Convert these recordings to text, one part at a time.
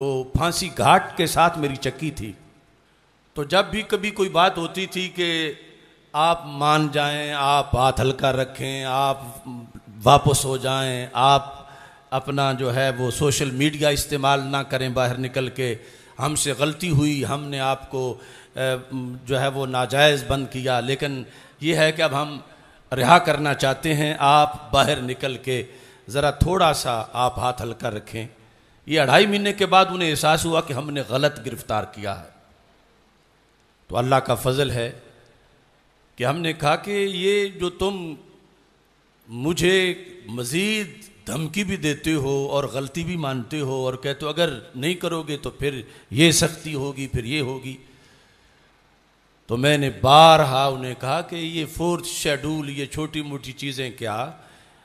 वो फांसी घाट के साथ मेरी चक्की थी। तो जब भी कभी कोई बात होती थी कि आप मान जाएं, आप हाथ हल्का रखें, आप वापस हो जाएं, आप अपना जो है वो सोशल मीडिया इस्तेमाल ना करें बाहर निकल के, हमसे गलती हुई, हमने आपको जो है वो नाजायज़ बंद किया, लेकिन ये है कि अब हम रिहा करना चाहते हैं, आप बाहर निकल के ज़रा थोड़ा सा आप हाथ हल्का रखें। ये 2.5 महीने के बाद उन्हें एहसास हुआ कि हमने गलत गिरफ्तार किया है। तो अल्लाह का फजल है कि हमने कहा कि ये जो तुम मुझे मज़ीद धमकी भी देते हो और गलती भी मानते हो और कहते हो अगर नहीं करोगे तो फिर ये सख्ती होगी, फिर ये होगी। तो मैंने बारहा उन्हें कहा कि ये 4th शेड्यूल, ये छोटी मोटी चीज़ें क्या,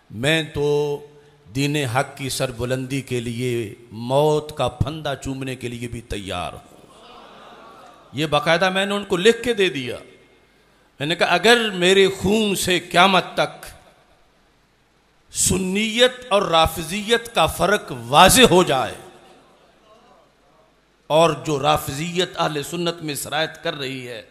मैं तो दीन हक की सरबुलंदी के लिए मौत का फंदा चूमने के लिए भी तैयार हूँ। ये बाकायदा मैंने उनको लिख के दे दिया। मैंने कहा अगर मेरे खून से क़यामत तक सुन्नियत और राफिजियत का फ़र्क वाज़े हो जाए और जो राफिजियत अहले सुन्नत में सरायत कर रही है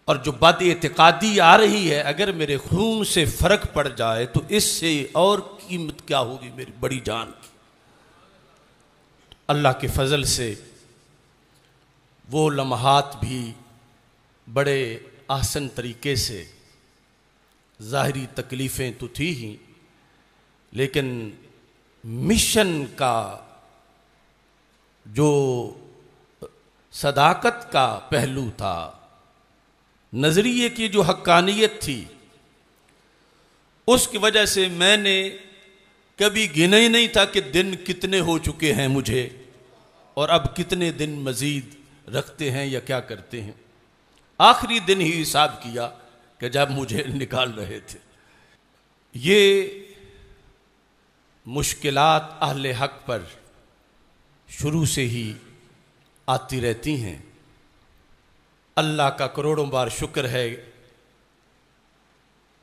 और जो बद एतिकादी आ रही है, अगर मेरे खून से फ़र्क पड़ जाए तो इससे और कीमत क्या होगी मेरी बड़ी जान की। अल्लाह के फजल से वो लम्हात भी बड़े आसन तरीके से, ज़ाहिरी तकलीफ़ें तो थी ही, लेकिन मिशन का जो सदाकत का पहलू था, नज़रिए की जो हक्कानियत थी, उसकी वजह से मैंने कभी गिना ही नहीं था कि दिन कितने हो चुके हैं मुझे और अब कितने दिन मज़ीद रखते हैं या क्या करते हैं। आखिरी दिन ही हिसाब किया कि जब मुझे निकाल रहे थे। ये मुश्किलात अहले हक पर शुरू से ही आती रहती हैं। अल्लाह का करोड़ों बार शुक्र है,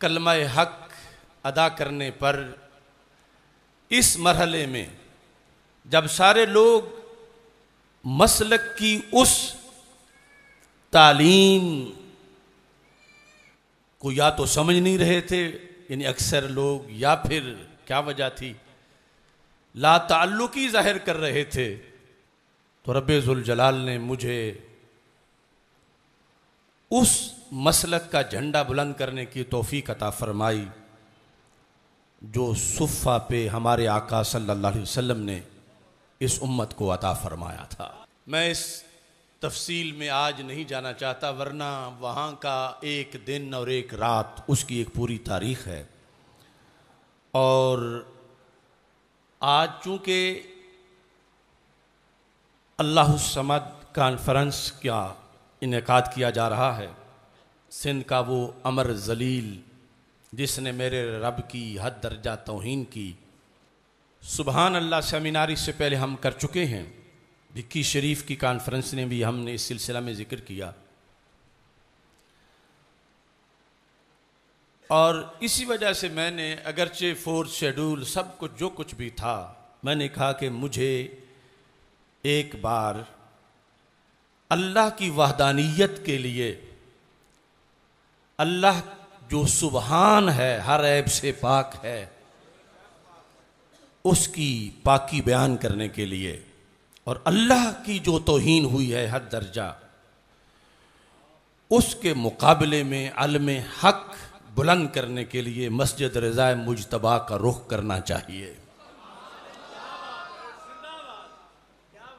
कलमा हक अदा करने पर इस मरहले में जब सारे लोग मसलक की उस तालीम को या तो समझ नहीं रहे थे, यानी अक्सर लोग, या फिर क्या वजह थी, ला ताल्लुकी जाहिर कर रहे थे, तो रब्बे ज़ुल जलाल ने मुझे उस मसलक का झंडा बुलंद करने की तौफीक अता फरमाई जो सुफ़ा पे हमारे आका सल्लल्लाहु अलैहि वसल्लम ने इस उम्मत को अता फरमाया था। मैं इस तफसील में आज नहीं जाना चाहता, वरना वहाँ का एक दिन और एक रात, उसकी एक पूरी तारीख़ है। और आज चूँकि अल्लाहुस समद कॉन्फ्रेंस का इनेकाद किया जा रहा है, सिंध का वो अमर जलील जिसने मेरे रब की हद दर्जा तौहीन की, सुबहान अल्लाह सेमिनारी से पहले हम कर चुके हैं, भिक्की शरीफ की कॉन्फ्रेंस ने भी हमने इस सिलसिला में ज़िक्र किया। और इसी वजह से मैंने, अगरचे 4th शेड्यूल सब कुछ जो कुछ भी था, मैंने कहा कि मुझे एक बार अल्लाह की वहदानियत के लिए, अल्लाह जो सुबहान है, हर ऐब से पाक है, उसकी पाकी बयान करने के लिए और अल्लाह की जो तौहीन हुई है हद दर्जा, उसके मुकाबले में अलम हक बुलंद करने के लिए मस्जिद रज़ाए मुजतबा का रुख करना चाहिए।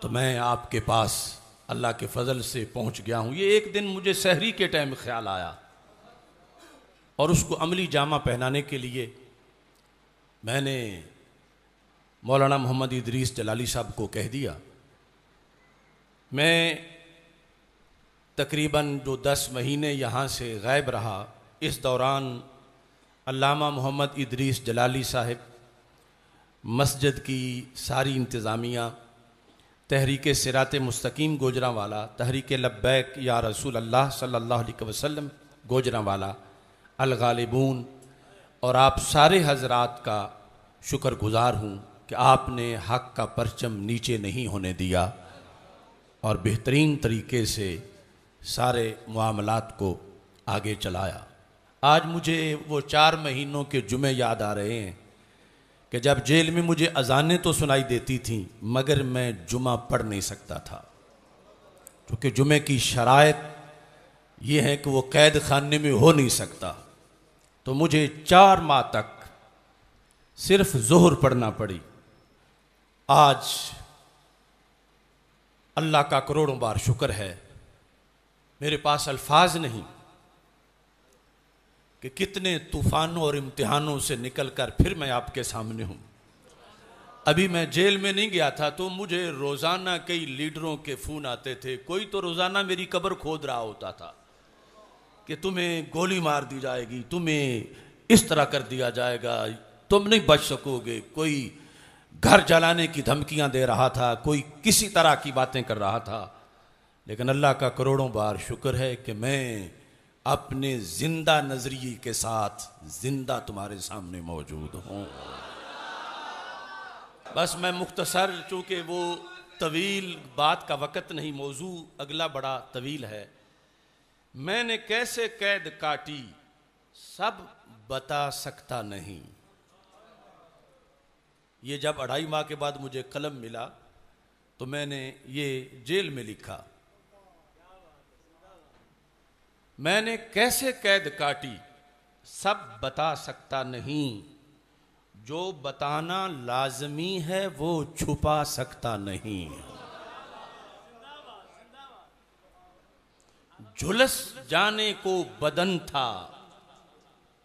तो मैं आपके पास अल्लाह के फजल से पहुंच गया हूँ। ये एक दिन मुझे सहरी के टाइम ख्याल आया और उसको अमली जामा पहनाने के लिए मैंने मौलाना मोहम्मद इदरीस जलाली साहब को कह दिया। मैं तकरीबन जो 10 महीने यहाँ से गायब रहा, इस दौरान अल्लामा मोहम्मद इदरीस जलाली साहब, मस्जिद की सारी इंतज़ामिया, तहरीक सिरात मुस्तकीम गोजरावाला, तहरीक लब्बैक या रसूल अल्लाह सल्लल्लाहु अलैहि वसल्लम गोजरावाला, अल गालिबून और आप सारे हजरात का शुक्रगुजार हूँ कि आपने हक का परचम नीचे नहीं होने दिया और बेहतरीन तरीके से सारे मामलात को आगे चलाया। आज मुझे वो 4 महीनों के जुमे याद आ रहे हैं कि जब जेल में मुझे अजानें तो सुनाई देती थीं मगर मैं जुमा पढ़ नहीं सकता था, क्योंकि जुमे की शराइत ये है कि वो कैद खाने में हो नहीं सकता। तो मुझे 4 माह तक सिर्फ ज़ोहर पढ़ना पड़ी। आज अल्लाह का करोड़ों बार शुक्र है, मेरे पास अल्फाज नहीं कि कितने तूफानों और इम्तिहानों से निकलकर फिर मैं आपके सामने हूँ। अभी मैं जेल में नहीं गया था तो मुझे रोज़ाना कई लीडरों के फ़ोन आते थे। कोई तो रोज़ाना मेरी कब्र खोद रहा होता था कि तुम्हें गोली मार दी जाएगी, तुम्हें इस तरह कर दिया जाएगा, तुम नहीं बच सकोगे। कोई घर जलाने की धमकियां दे रहा था, कोई किसी तरह की बातें कर रहा था। लेकिन अल्लाह का करोड़ों बार शुक्र है कि मैं अपने जिंदा नजरिए के साथ जिंदा तुम्हारे सामने मौजूद हूं। बस मैं मुख्तसर, चूंकि वो तवील बात का वक़्त नहीं, मौजू अगला बड़ा तवील है। मैंने कैसे कैद काटी सब बता सकता नहीं। ये जब 2.5 माह के बाद मुझे कलम मिला तो मैंने ये जेल में लिखा, मैंने कैसे कैद काटी सब बता सकता नहीं, जो बताना लाजमी है वो छुपा सकता नहीं। झुलस जाने को बदन था,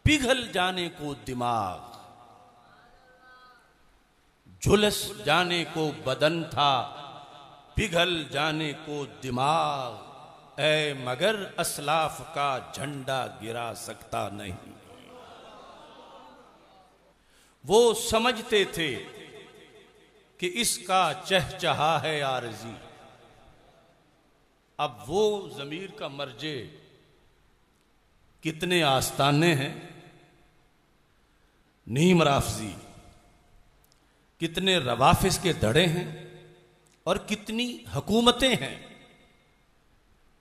पिघल जाने को दिमाग। झुलस जाने को बदन था, पिघल जाने को दिमाग। ऐ मगर असलाफ का झंडा गिरा सकता नहीं। वो समझते थे कि इसका चहचहा है आरज़ी। अब वो ज़मीर का मर्जे कितने आस्ताने हैं, नीम राफजी, कितने रवाफिस के धड़े हैं और कितनी हुकूमतें हैं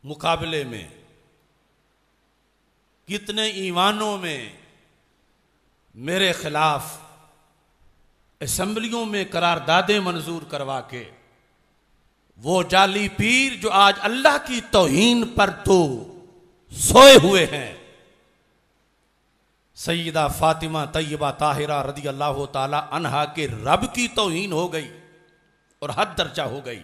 मुकाबले में, कितने ईवानों में मेरे खिलाफ असेंबलियों में करारदादें मंजूर करवा के वो जाली पीर जो आज अल्लाह की तौहीन पर तो सोए हुए हैं। सैयदा फातिमा तैयबा ताहिरा रदी अल्लाह ताला अन्हा के रब की तौहीन हो गई और हद दर्जा हो गई,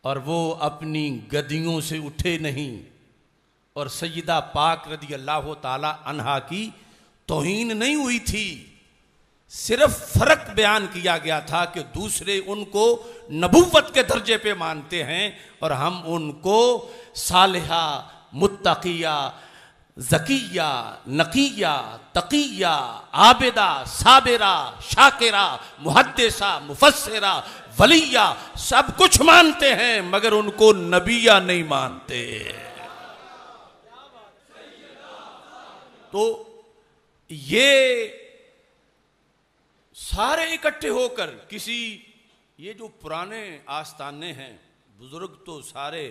और वो अपनी गद्दियों से उठे नहीं। और सैयदा पाक रदी अल्लाह ताला अन्हा की तौहीन नहीं हुई थी, सिर्फ फर्क बयान किया गया था कि दूसरे उनको नबुव्वत के दर्जे पे मानते हैं और हम उनको सालिहा, मुत्तकिया, ज़किया, नकिया, तकिया, आबिदा, साबिरा, शाकिरा, मुहद्दिसा, मुफस्सिरा, वलिया सब कुछ मानते हैं मगर उनको नबिया नहीं मानते। तो ये सारे इकट्ठे होकर किसी, ये जो पुराने आस्ताने हैं, बुजुर्ग तो सारे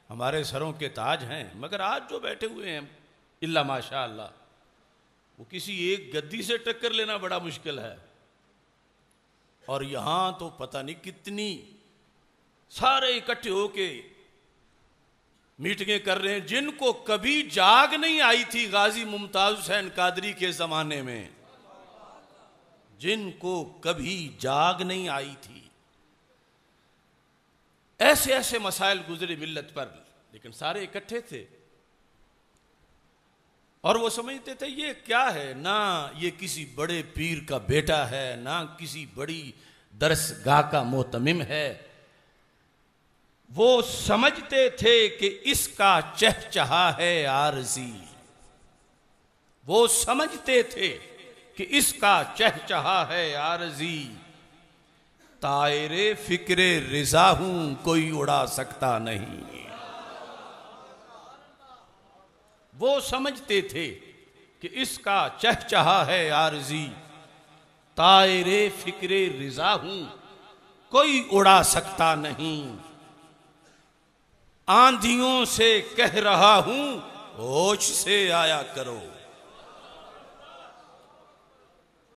हमारे सरों के ताज हैं, मगर आज जो बैठे हुए हैं इल्ला माशा अल्लाह, वो किसी एक गद्दी से टक्कर लेना बड़ा मुश्किल है। और यहां तो पता नहीं कितनी सारे इकट्ठे होके मीटिंगें कर रहे हैं, जिनको कभी जाग नहीं आई थी गाजी मुमताज हुसैन कादरी के जमाने में, जिनको कभी जाग नहीं आई थी। ऐसे ऐसे मसाइल गुजरे मिल्लत पर, लेकिन सारे इकट्ठे थे और वो समझते थे ये क्या है, ना ये किसी बड़े पीर का बेटा है, ना किसी बड़ी दरसगाह का मोहतमिम है। वो समझते थे कि इसका चहचहा है आरज़ी। वो समझते थे कि इसका चहचहा है आरज़ी। तायरे फिक्रे रिज़ा हूं, कोई उड़ा सकता नहीं। वो समझते थे कि इसका चहचहा है आरज़ी। तायरे फिक्रे रिजा हूं, कोई उड़ा सकता नहीं। आंधियों से कह रहा हूं, होश से आया करो।